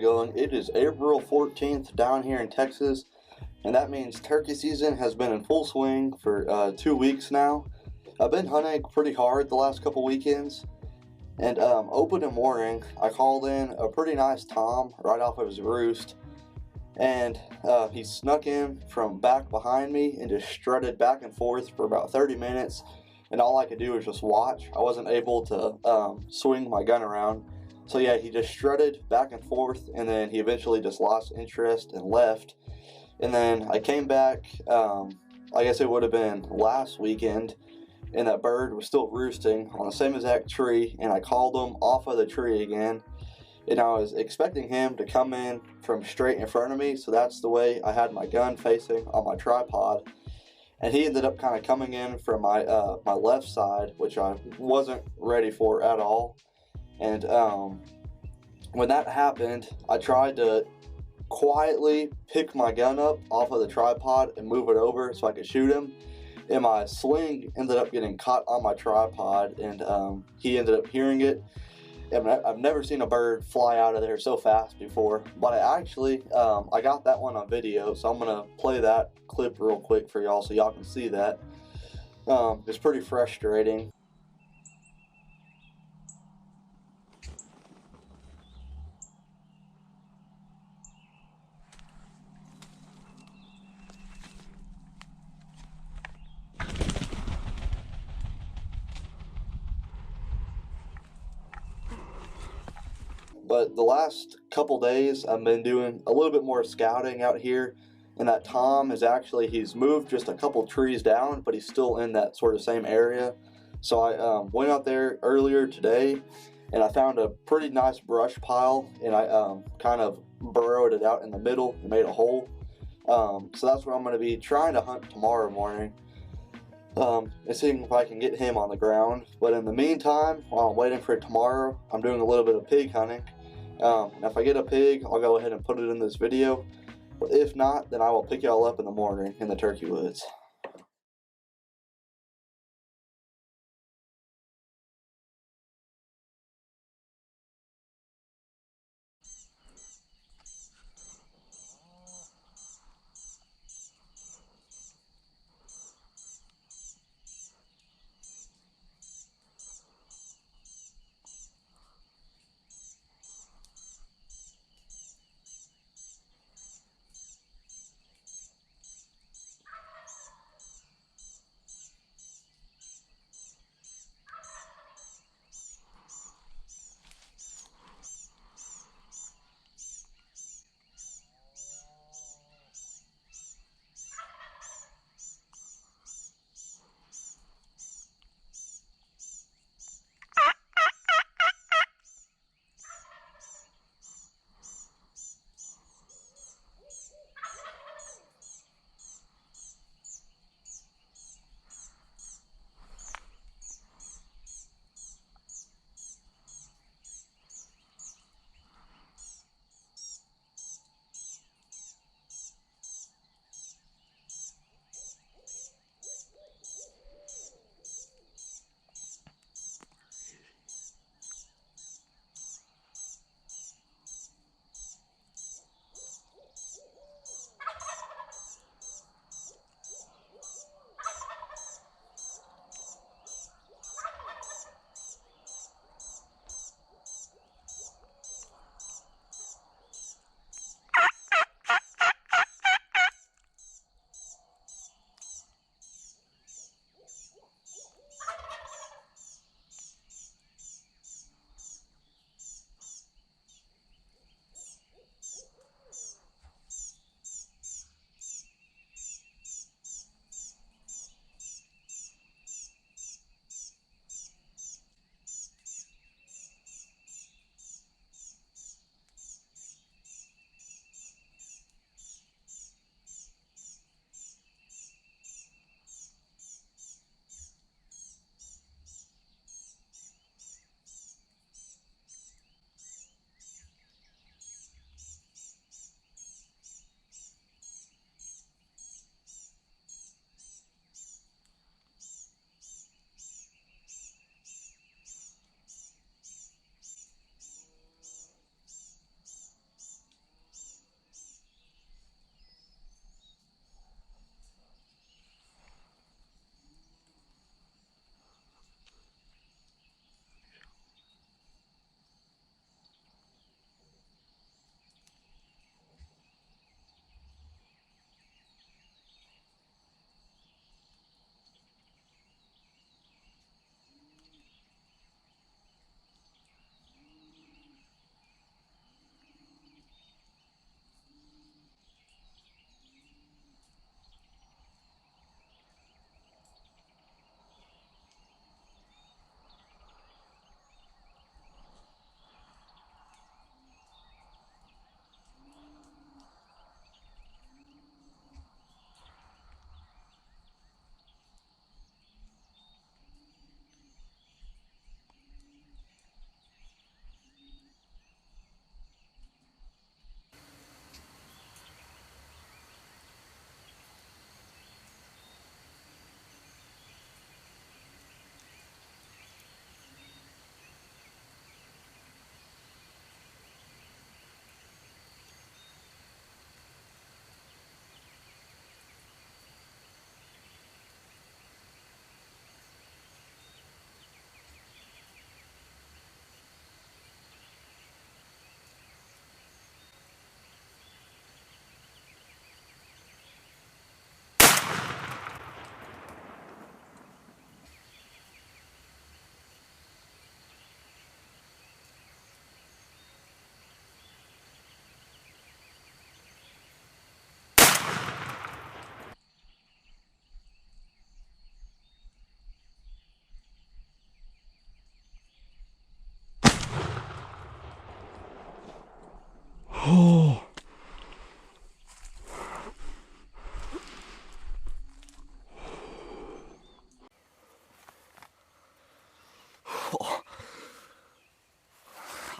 it going? It is April 14th down here in Texas, and that means turkey season has been in full swing for 2 weeks now. I've been hunting pretty hard the last couple weekends, and opening morning, I called in a pretty nice tom right off of his roost, and he snuck in from back behind me and just strutted back and forth for about 30 minutes, and all I could do was just watch. I wasn't able to swing my gun around. So yeah, he just strutted back and forth, and then he eventually just lost interest and left. And then I came back, I guess it would have been last weekend, and that bird was still roosting on the same exact tree, and I called him off of the tree again. And I was expecting him to come in from straight in front of me, so that's the way I had my gun facing on my tripod. And he ended up kind of coming in from my left side, which I wasn't ready for at all. And when that happened, I tried to quietly pick my gun up off of the tripod and move it over so I could shoot him. And my sling ended up getting caught on my tripod, and he ended up hearing it. And I've never seen a bird fly out of there so fast before, but I got that one on video, so I'm gonna play that clip real quick for y'all so y'all can see that. It's pretty frustrating. But the last couple days, I've been doing a little bit more scouting out here, and that tom is he's moved just a couple trees down, but he's still in that sort of same area. So I went out there earlier today, and I found a pretty nice brush pile, and I kind of burrowed it out in the middle and made a hole. So that's where I'm going to be trying to hunt tomorrow morning. And seeing if I can get him on the ground. But in the meantime, while I'm waiting for tomorrow, I'm doing a little bit of pig hunting. And if I get a pig, I'll go ahead and put it in this video. But if not, then I will pick y'all up in the morning in the turkey woods.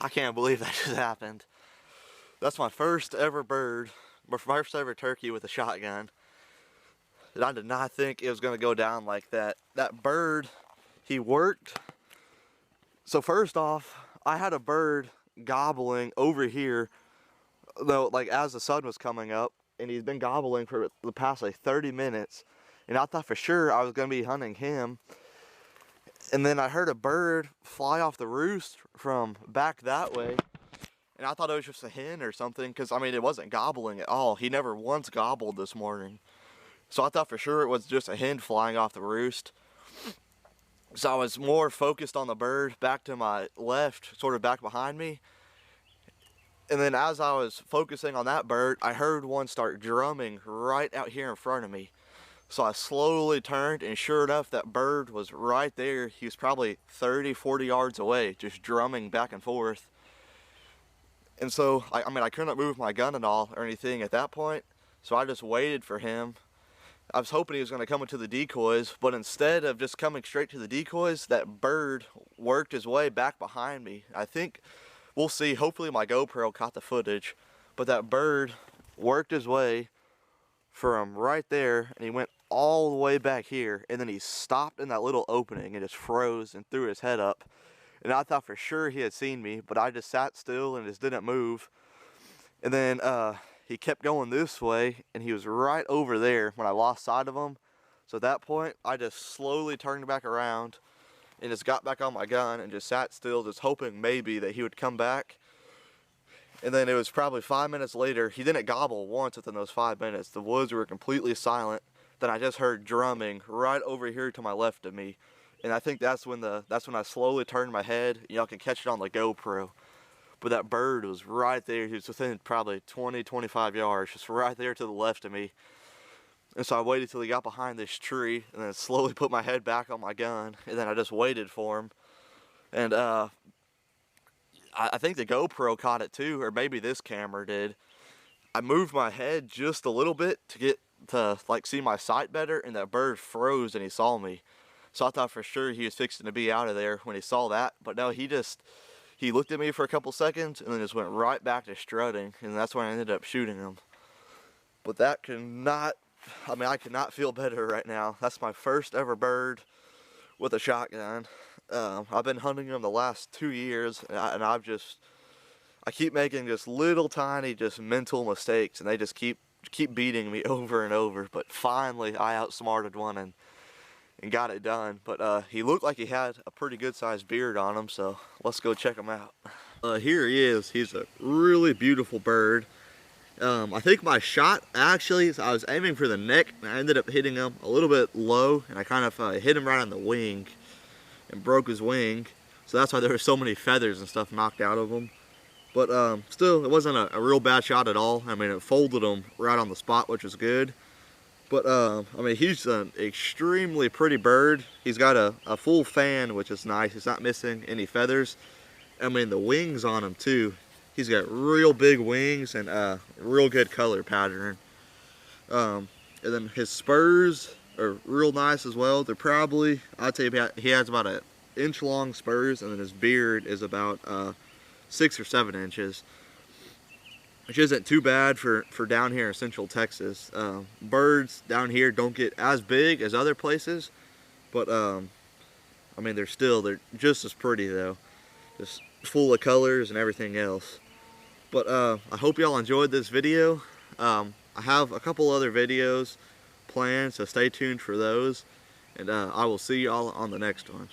I can't believe that just happened. That's my first ever bird, my first ever turkey with a shotgun. And I did not think it was gonna go down like that. That bird, he worked. So first off, I had a bird gobbling over here, though, like as the sun was coming up, and he's been gobbling for the past like 30 minutes. And I thought for sure I was gonna be hunting him. And then I heard a bird fly off the roost from back that way. And I thought it was just a hen or something, because I mean, it wasn't gobbling at all. He never once gobbled this morning. So I thought for sure it was just a hen flying off the roost. So I was more focused on the bird back to my left, sort of back behind me. And then as I was focusing on that bird, I heard one start drumming right out here in front of me. So I slowly turned, and sure enough, that bird was right there. He was probably 30, 40 yards away, just drumming back and forth. And so, I mean, I couldn't move my gun at all or anything at that point. So I just waited for him. I was hoping he was going to come into the decoys, but instead of just coming straight to the decoys, that bird worked his way back behind me. I think, we'll see, hopefully my GoPro caught the footage, but that bird worked his way from right there, and he went all the way back here, and then he stopped in that little opening and just froze and threw his head up. And I thought for sure he had seen me, but I just sat still and just didn't move. And then he kept going this way, and he was right over there when I lost sight of him. So at that point, I just slowly turned back around and just got back on my gun and just sat still, just hoping maybe that he would come back. And then it was probably 5 minutes later. He didn't gobble once within those 5 minutes. The woods were completely silent. Then I just heard drumming right over here to my left of me. And I think that's when I slowly turned my head. Y'all can catch it on the GoPro. But that bird was right there. He was within probably 20, 25 yards, just right there to the left of me. And so I waited till he got behind this tree, and then slowly put my head back on my gun, and then I just waited for him. And I think the GoPro caught it too, or maybe this camera did. I moved my head just a little bit to get to like see my sight better, and that bird froze and he saw me. So I thought for sure he was fixing to be out of there when he saw that, but no, he looked at me for a couple seconds and then just went right back to strutting, and that's when I ended up shooting him. But that I cannot feel better right now. That's my first ever bird with a shotgun. I've been hunting them the last 2 years, and I keep making just little tiny just mental mistakes, and they just keep beating me over and over. But finally I outsmarted one and got it done. But he looked like he had a pretty good sized beard on him, so let's go check him out. Here he is. He's a really beautiful bird. I think my shot, actually, I was aiming for the neck, and I ended up hitting him a little bit low, and I kind of hit him right on the wing and broke his wing. So that's why there were so many feathers and stuff knocked out of him. But still, it wasn't a real bad shot at all. I mean, it folded him right on the spot, which was good. But I mean, he's an extremely pretty bird. He's got a full fan, which is nice. He's not missing any feathers. I mean, the wings on him too. He's got real big wings and real good color pattern. And then his spurs are real nice as well. They're probably, I'd say he has about an inch long spurs, and then his beard is about 6 or 7 inches. Which isn't too bad for down here in central Texas. Birds down here don't get as big as other places, but I mean, they're just as pretty though. Just full of colors and everything else. But I hope y'all enjoyed this video. I have a couple other videos planned, so stay tuned for those. And I will see y'all on the next one.